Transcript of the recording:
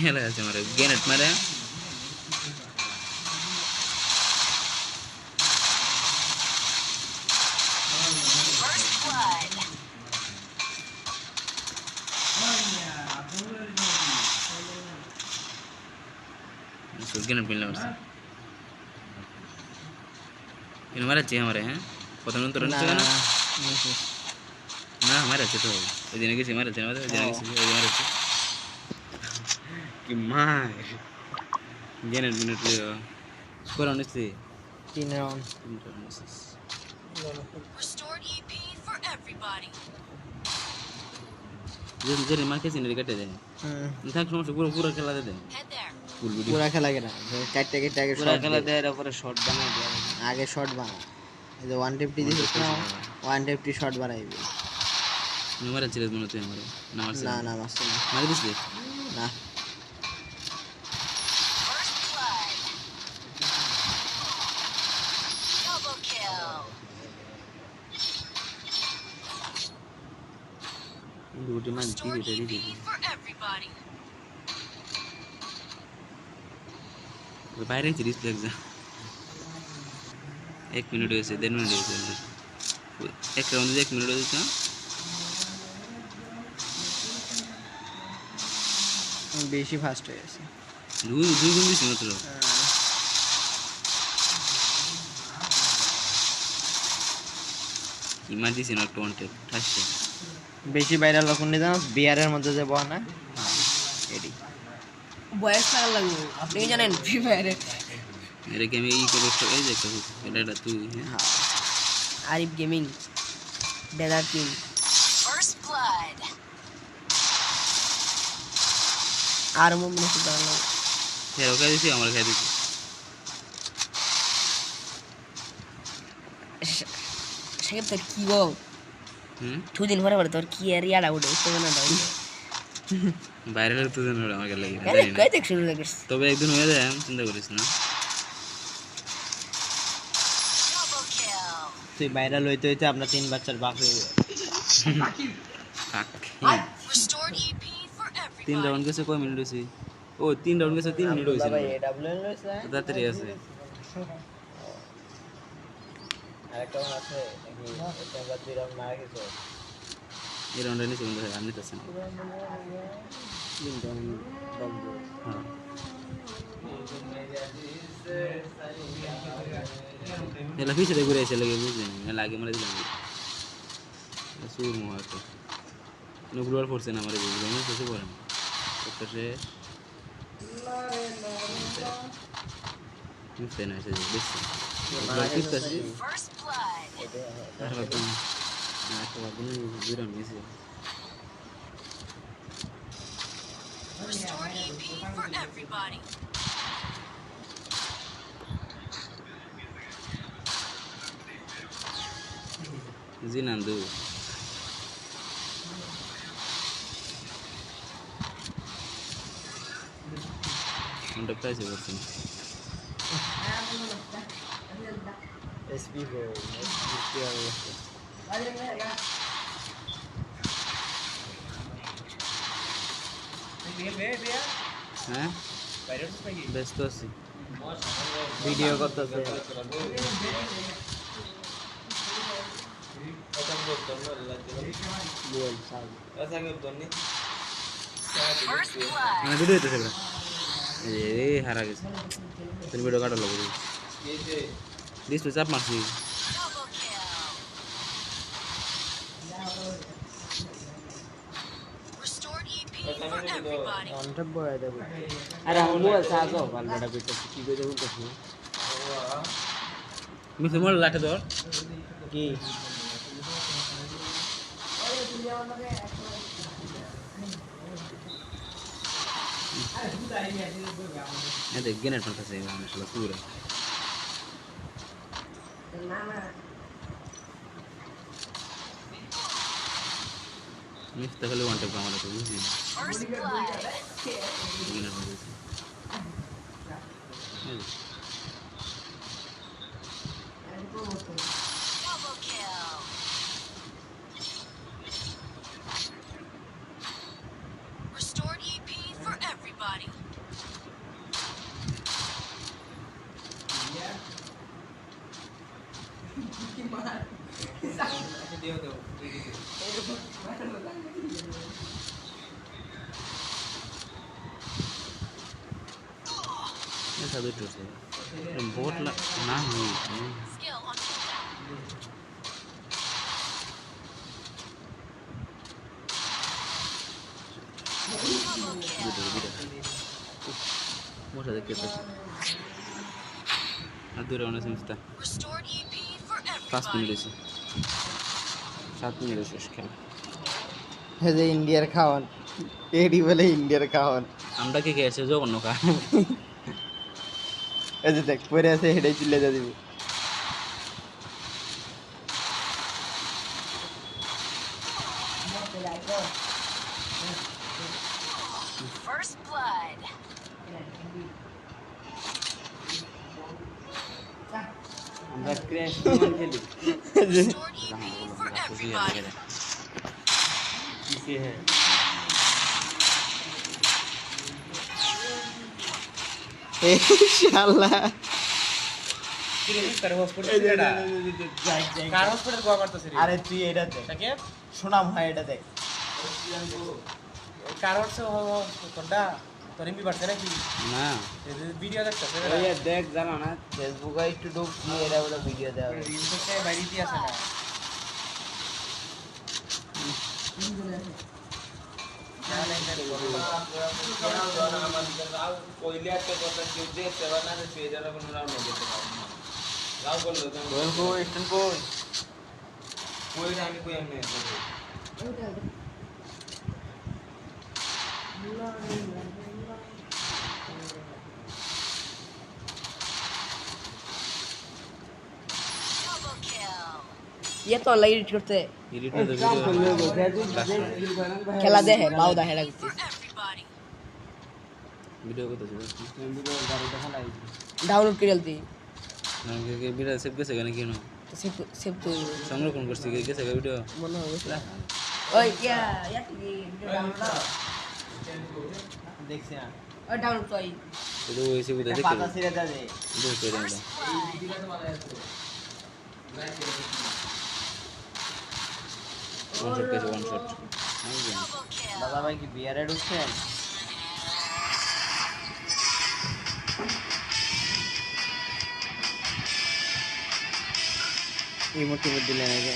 খেলা আছে আমার গ্রেনেড মারে গ্রেনেড মিললে মারছে এনে মারাচ্ছে আমারে হ্যাঁ প্রথম তো রান ছিল না না মারাচ্ছে তো ওই দিনে গেছি মারাচ্ছে আমাদের ওই দিনে গেছি ওই দিনে মারাচ্ছে কি মার grenade minute score honestly 3 round Restored EP for everybody. যে মার কেছি না কেটে দেয় থাক সমস্যা পুরো পুরো খেলা দেয় Head there. পুরা খেলা কেনা কাটতে কেটে আগে পুরো শট খেলা দেয় তারপরে শট বানায় দেয় আগে শট বানা এই যে 150 দিছিস না 150 শট বানাইবি মারাচ্ছিল মনে হচ্ছে আমারে না মারছে না না মারছে না মারি দিছিস না First blood. Double kill. দুটো মান কি Restored দিতে EP দিতে for everybody. বাইরে চিরিস লাগছে 1 মিনিট হয়েছে 1.5 মিনিট হয়েছে এক রাউন্ডে 1 মিনিট হয়েছে বেশি ফাস্ট হয়ে গেছে দুই গুণ দিছি মাত্র ইমার্জেন্সি না টোয়েন্টি ঠাসছে বেশি ভাইরাল লক্ষণ নিয়ে জানো বিয়ারের মধ্যে যে বয় না এডি বয়স থাকা লাগবে আপনি কি জানেন ফ্রি ফায়ারে এটাকে আমি ই করে এই যে এটা তুই হ্যাঁ Arif gaming desert king First blood. আর মুভমেন্ট শুধু দাঁড়ানো হ্যাঁ ওকে দিছি আমার খেয়ে দিছি সেখানে তোর কি গো দুদিন পরে পরে তোর কি আর ইয়াটা উঠে উঠতে না বাইরে তো জানো আমার লাগে কই দেখ শুরু লাগিস তবে একদিন হয়ে যায় চিন্তা করিস না Double kill. তুই ভাইরাল হইতে হইতে আমরা 3 বাচ্চার বাপ হয়ে যাবে Restored EP for 3 everybody. Round গেছে কয় মিনিট হইছে ও 3 রাউন্ড গেছে 3 মিনিট হইছে ভাই এডব্লিউএন লইছে তাড়াতাড়ি আছে আরেকটা আছে নাকি এটা বাদ 2 রাউন্ড মারা গেছে এই রাউন্ডে নিচে বন্ধ হয় আমি নিতেছি না হ্যাঁ এলা পিছে ঘুরে এসে লাগে বুঝলি না লাগে মারা দিলাম সুর মোহাতে নুগ্লোয়ার ফোর্সে না মারে বুঝলি আমি কিছু করে না একটা সে মিশতে না এসে দেখছি কিস্তাছি First blood. আর বাদন না তো বাদন দুরা মিছে Restored EP for everybody. জিনান্দু কোনটা প্রাইসে করছেন এসপি গো এসপি কি অবস্থা হ্যাঁ ব্যস্ত আছি ভিডিও করতেছে বল সাল First blood. মানে ভিডিও হইতেছে এবার এই হারা গেছে তুমি ভিডিও কাটা লাগবে ডিসপ্লে চাপ মারছি Double kill. Restored EP for everybody. অনটা বয় দেব আরে আমার মোবাইল চার্জ অফ আলবাটা পেতে কি করে দেখুন তো মিছে মোবাইল লাটে ধর কি এই দেখ গেনেট মারতেছে মাশাআল্লাহ পুরো মিফতা খালি ওয়ান ট্যাপ আমার তো বুঝি First blood. গেনেট মারতেছে Double kill. Restored EP for everybody. ऐसा तो टूट से बहुत ना हुई Skill on cooldown. Double kill. मोटा देख के अधूरा होने से मिलता Restored EP for 5 minute everybody. से 7 मिनट শেষ খেলা এই যে ইন্ডিয়ার খাওয়ান এডি বলে ইন্ডিয়ার খাওয়ান আমরা কি খেয়েছে জঘন্য কা এই যে দেখ পরে আছে হেডে চিল্লে যা দিবি First blood. আমরা ক্র্যাশ মান খেলি Restored EP for everybody. किसे है ইনশাআল্লাহ আরে তুই এটা দেখ শোনাম হয় এটা দেখ না ওই দেখ জানো না ফেসবুকে একটু ঢুকছি এটা বলে ভিডিও দেওয়া Double kill. ये तो ऑनलाइन एडिट करते एडिट में तो वीडियो खेला दे है बाउ दा हेडा For everybody. वीडियो को तो डाउनलोड कर जल्दी ना के वीडियो सेव कैसे करने की ना तो सेव तो संरक्षण कर सके कैसे का वीडियो मन हो गया ओए क्या यार ये डाउनलोड দেখছি না और डाउनलोड तो आई तो वैसे भी देख পাতা ছিঁড়ে যা দে दो कर First blood. वन शॉट कैसे वन शॉट Double kill. দাদা ভাই কি বিয়ারে ঢুকছেন ইমোট দিলেন আগে